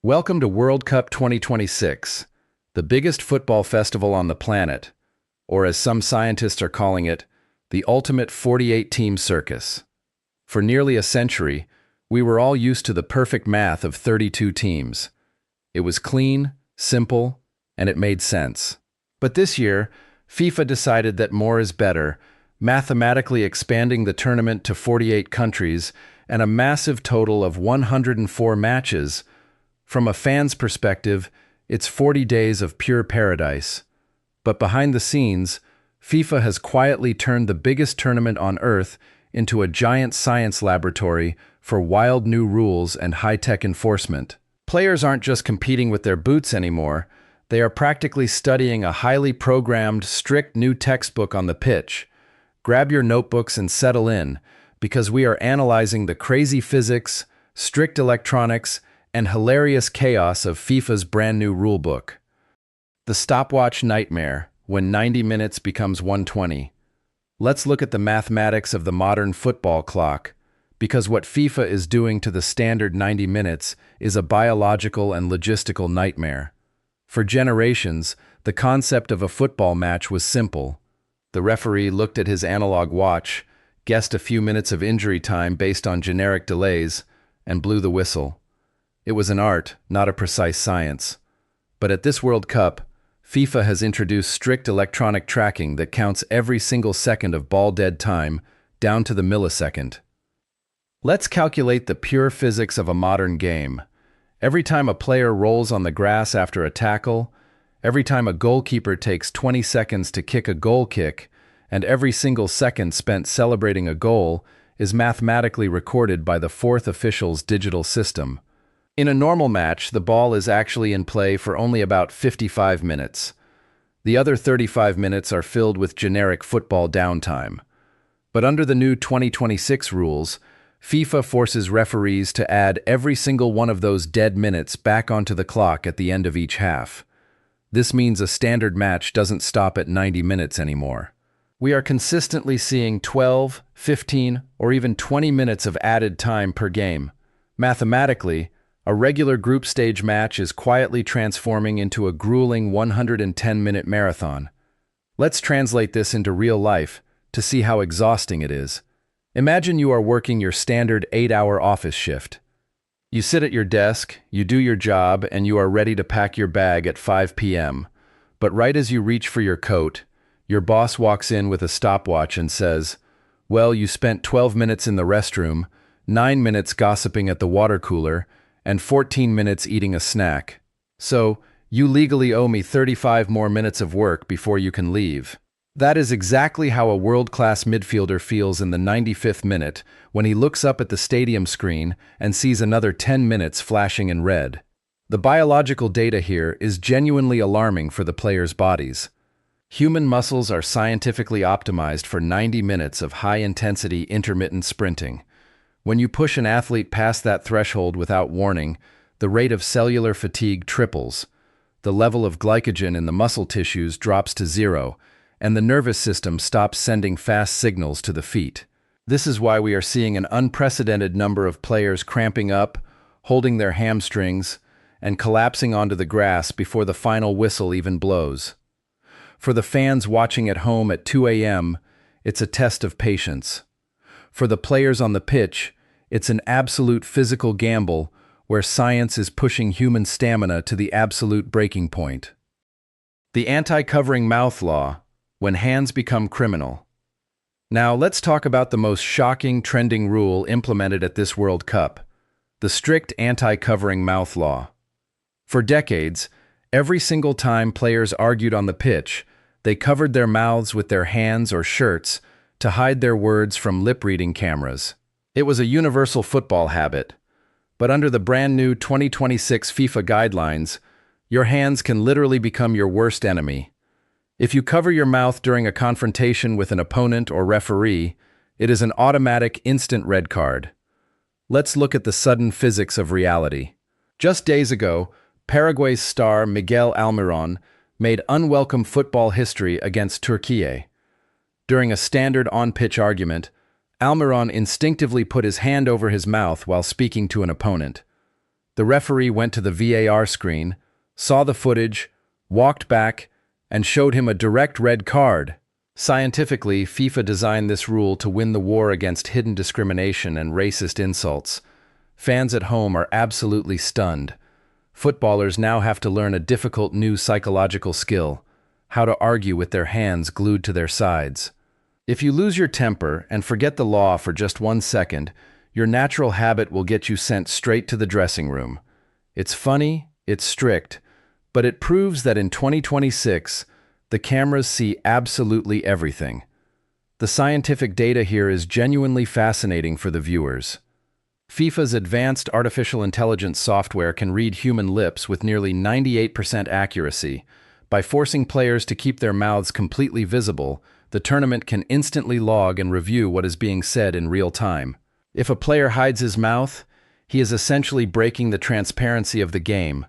Welcome to World Cup 2026, the biggest football festival on the planet, or as some scientists are calling it, the ultimate 48-team circus. For nearly a century, we were all used to the perfect math of 32 teams. It was clean, simple, and it made sense. But this year, FIFA decided that more is better, mathematically expanding the tournament to 48 countries and a massive total of 104 matches. From a fan's perspective, it's 40 days of pure paradise. But behind the scenes, FIFA has quietly turned the biggest tournament on Earth into a giant science laboratory for wild new rules and high-tech enforcement. Players aren't just competing with their boots anymore, they are practically studying a highly programmed, strict new textbook on the pitch. Grab your notebooks and settle in, because we are analyzing the crazy physics, strict electronics, and hilarious chaos of FIFA's brand new rulebook. The stopwatch nightmare, when 90 minutes becomes 120. Let's look at the mathematics of the modern football clock, because what FIFA is doing to the standard 90 minutes is a biological and logistical nightmare. For generations, the concept of a football match was simple. The referee looked at his analog watch, guessed a few minutes of injury time based on generic delays, and blew the whistle. It was an art, not a precise science. But at this World Cup, FIFA has introduced strict electronic tracking that counts every single second of ball dead time, down to the millisecond. Let's calculate the pure physics of a modern game. Every time a player rolls on the grass after a tackle, every time a goalkeeper takes 20 seconds to kick a goal kick, and every single second spent celebrating a goal is mathematically recorded by the fourth official's digital system. In a normal match, the ball is actually in play for only about 55 minutes. The other 35 minutes are filled with generic football downtime. But under the new 2026 rules, FIFA forces referees to add every single one of those dead minutes back onto the clock at the end of each half. This means a standard match doesn't stop at 90 minutes anymore. We are consistently seeing 12, 15, or even 20 minutes of added time per game. Mathematically, a regular group stage match is quietly transforming into a grueling 110-minute marathon. Let's translate this into real life to see how exhausting it is. Imagine you are working your standard 8-hour office shift. You sit at your desk, you do your job, and you are ready to pack your bag at 5 p.m. But right as you reach for your coat, your boss walks in with a stopwatch and says, "Well, you spent 12 minutes in the restroom, 9 minutes gossiping at the water cooler, and 14 minutes eating a snack. So, you legally owe me 35 more minutes of work before you can leave." That is exactly how a world-class midfielder feels in the 95th minute when he looks up at the stadium screen and sees another 10 minutes flashing in red. The biological data here is genuinely alarming for the players' bodies. Human muscles are scientifically optimized for 90 minutes of high-intensity intermittent sprinting. When you push an athlete past that threshold without warning, the rate of cellular fatigue triples, the level of glycogen in the muscle tissues drops to zero, and the nervous system stops sending fast signals to the feet. This is why we are seeing an unprecedented number of players cramping up, holding their hamstrings, and collapsing onto the grass before the final whistle even blows. For the fans watching at home at 2 a.m., it's a test of patience. For the players on the pitch, it's an absolute physical gamble where science is pushing human stamina to the absolute breaking point. The anti-covering mouth law, when hands become criminal. Now let's talk about the most shocking trending rule implemented at this World Cup, the strict anti-covering mouth law. For decades, every single time players argued on the pitch, they covered their mouths with their hands or shirts to hide their words from lip-reading cameras. It was a universal football habit, but under the brand new 2026 FIFA guidelines, your hands can literally become your worst enemy. If you cover your mouth during a confrontation with an opponent or referee, it is an automatic instant red card. Let's look at the sudden physics of reality. Just days ago, Paraguay's star Miguel Almiron made unwelcome football history against Turkiye. During a standard on-pitch argument, Almiron instinctively put his hand over his mouth while speaking to an opponent. The referee went to the VAR screen, saw the footage, walked back, and showed him a direct red card. Scientifically, FIFA designed this rule to win the war against hidden discrimination and racist insults. Fans at home are absolutely stunned. Footballers now have to learn a difficult new psychological skill: how to argue with their hands glued to their sides. If you lose your temper and forget the law for just 1 second, your natural habit will get you sent straight to the dressing room. It's funny, it's strict, but it proves that in 2026, the cameras see absolutely everything. The scientific data here is genuinely fascinating for the viewers. FIFA's advanced artificial intelligence software can read human lips with nearly 98% accuracy. By forcing players to keep their mouths completely visible, the tournament can instantly log and review what is being said in real time. If a player hides his mouth, he is essentially breaking the transparency of the game.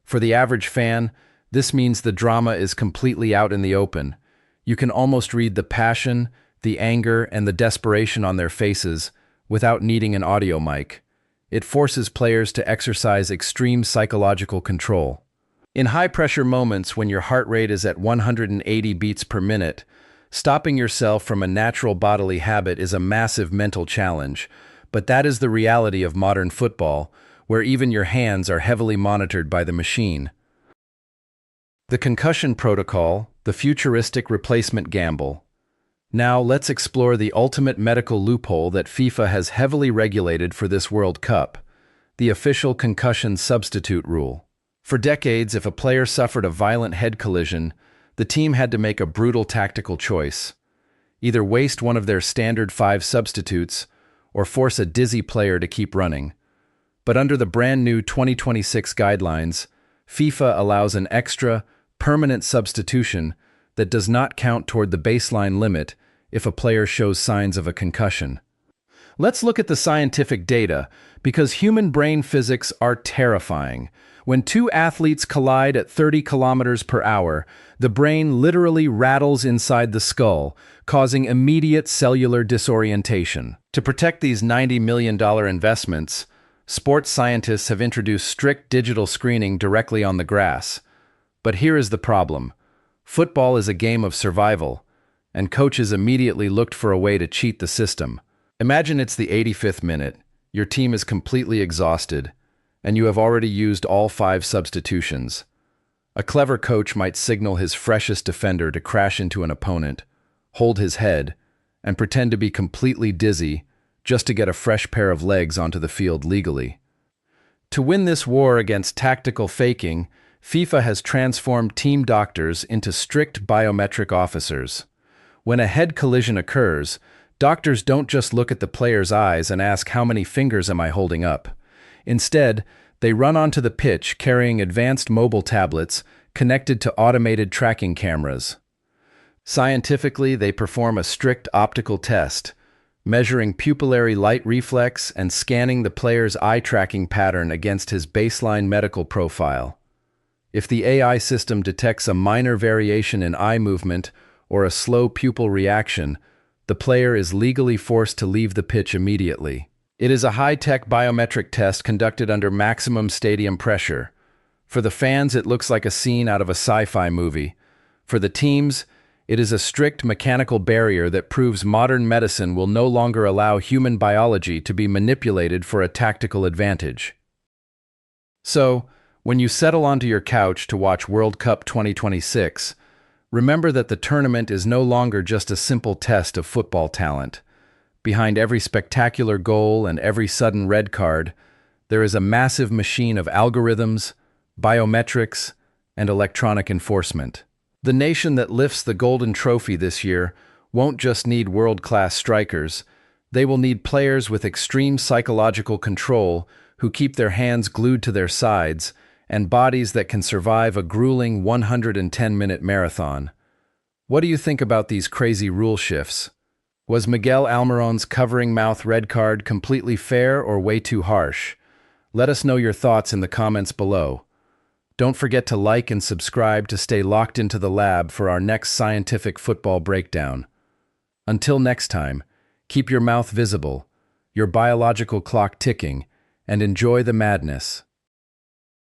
For the average fan, this means the drama is completely out in the open. You can almost read the passion, the anger, and the desperation on their faces without needing an audio mic. It forces players to exercise extreme psychological control. In high-pressure moments when your heart rate is at 180 beats per minute, stopping yourself from a natural bodily habit is a massive mental challenge. But that is the reality of modern football, where even your hands are heavily monitored by the machine. The Concussion Protocol, the futuristic replacement gamble. Now let's explore the ultimate medical loophole that FIFA has heavily regulated for this World Cup: the official concussion substitute rule. For decades, if a player suffered a violent head collision, the team had to make a brutal tactical choice: either waste one of their standard 5 substitutes or force a dizzy player to keep running. But under the brand new 2026 guidelines, FIFA allows an extra, permanent substitution that does not count toward the baseline limit if a player shows signs of a concussion. Let's look at the scientific data, because human brain physics are terrifying. When two athletes collide at 30 kilometers per hour, the brain literally rattles inside the skull, causing immediate cellular disorientation. To protect these $90 million investments, sports scientists have introduced strict digital screening directly on the grass. But here is the problem: football is a game of survival, and coaches immediately looked for a way to cheat the system. Imagine it's the 85th minute, your team is completely exhausted, and you have already used all 5 substitutions. A clever coach might signal his freshest defender to crash into an opponent, hold his head, and pretend to be completely dizzy just to get a fresh pair of legs onto the field legally. To win this war against tactical faking, FIFA has transformed team doctors into strict biometric officers. When a head collision occurs, doctors don't just look at the player's eyes and ask, "How many fingers am I holding up?" Instead, they run onto the pitch carrying advanced mobile tablets connected to automated tracking cameras. Scientifically, they perform a strict optical test, measuring pupillary light reflex and scanning the player's eye tracking pattern against his baseline medical profile. If the AI system detects a minor variation in eye movement or a slow pupil reaction, the player is legally forced to leave the pitch immediately. It is a high-tech biometric test conducted under maximum stadium pressure. For the fans, it looks like a scene out of a sci-fi movie. For the teams, it is a strict mechanical barrier that proves modern medicine will no longer allow human biology to be manipulated for a tactical advantage. So, when you settle onto your couch to watch World Cup 2026, remember that the tournament is no longer just a simple test of football talent. Behind every spectacular goal and every sudden red card, there is a massive machine of algorithms, biometrics, and electronic enforcement. The nation that lifts the golden trophy this year won't just need world-class strikers. They will need players with extreme psychological control who keep their hands glued to their sides and bodies that can survive a grueling 110-minute marathon. What do you think about these crazy rule shifts? Was Miguel Almiron's covering mouth red card completely fair or way too harsh? Let us know your thoughts in the comments below. Don't forget to like and subscribe to stay locked into the lab for our next scientific football breakdown. Until next time, keep your mouth visible, your biological clock ticking, and enjoy the madness.